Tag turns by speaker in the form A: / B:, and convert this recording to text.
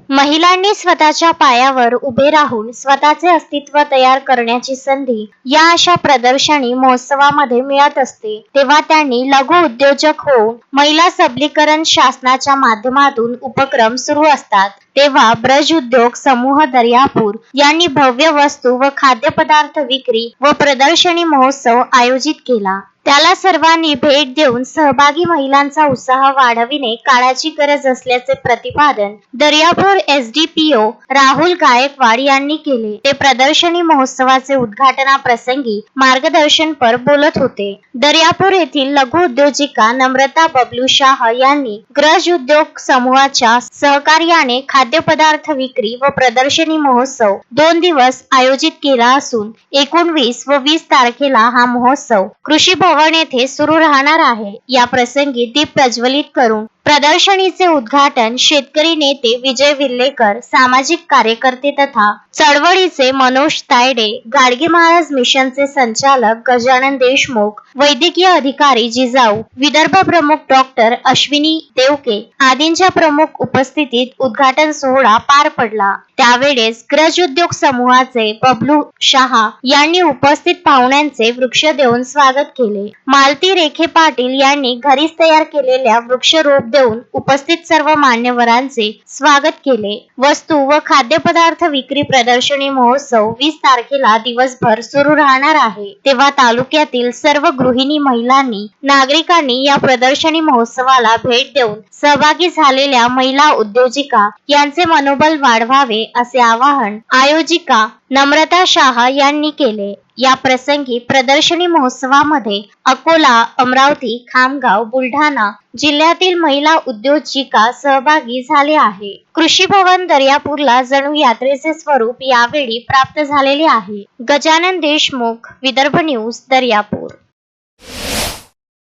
A: महिलांनी स्वतःच्या पायावर उभे राहून स्वतःचे अस्तित्व तयार करण्याची संधी या अशा प्रदर्शनी महोत्सवामध्ये मिळत असते। तेव्हा त्यांनी लघु उद्योजक होऊन महिला सबलीकरण शासनाच्या माध्यमातून उपक्रम सुरू असतात। तेव्हा ब्रज उद्योग समूह दर्यापूर यांनी भव्य वस्तू व खाद्यपदार्थ विक्री व प्रदर्शनी महोत्सव आयोजित केला। त्याला सर्वांनी भेट देऊन सहभागी महिलांचा उत्साह वाढविणे काळाची गरज असल्याचे प्रतिपादन दर्यापूर SDPO राहुल गायकवाड यांनी केले। ते प्रदर्शनी महोत्सवाचे उद्घाटनाप्रसंगी मार्गदर्शनपर बोलत होते। दर्यापूर येथील लघु उद्योजिका नम्रता बबलू शाह यांनी ब्रज उद्योग समूहाच्या सहकार्याने खाद्यपदार्थ विक्री व प्रदर्शनी महोत्सव 2 दिवस आयोजित केला असून 19 व 20 तारखेला हा महोत्सव कृषी भवन येथे सुरू राहणार आहे। या प्रसंगी दीप प्रज्वलित करून प्रदर्शनीचे उद्घाटन शेतकरी नेते विजय विल्लेकर, सामाजिक कार्यकर्ते तथा चळवळीचे मनोज तायडे, गाडगे महाराज मिशनचे संचालक गजानन देशमुख, वैद्यकीय अधिकारी जिजाऊ, विदर्भ प्रमुख डॉक्टर अश्विनी देवके आदींच्या प्रमुख उपस्थितीत उद्घाटन सोहळा पार पडला। त्यावेळेस ब्रज उद्योग समूहाचे बबलू शहा यांनी उपस्थित पाहुण्यांचे वृक्ष देऊन स्वागत केले। मालती रेखे पाटील यांनी घरीच तयार केलेल्या वृक्षरोप देऊन उपस्थित सर्व मान्यवरांचे स्वागत केले। वस्तू व खाद्यपदार्थ विक्री प्रदर्शनी महोत्सव 20 तारखेला दिवसभर सुरू राहणार आहे। तेव्हा तालुक्यातील सर्व गृहिणी महिलांनी नागरिकांनी या प्रदर्शनी महोत्सवाला भेट देऊन सहभागी झालेल्या महिला उद्योजिका यांचे मनोबल वाढवावे असे आवाहन आयोजिका नम्रता शाह यांनी केले। या प्रसंगी प्रदर्शनी महोत्सवामध्ये अकोला, अमरावती, खामगाव, बुलढाणा जिल्ह्यातील महिला उद्योजिका सहभागी झाले आहे। कृषी भवन दर्यापूरला जणू यात्रेचे स्वरूप यावेळी प्राप्त झालेले आहे। गजानन देशमुख, विदर्भ न्यूज, दर्यापूर।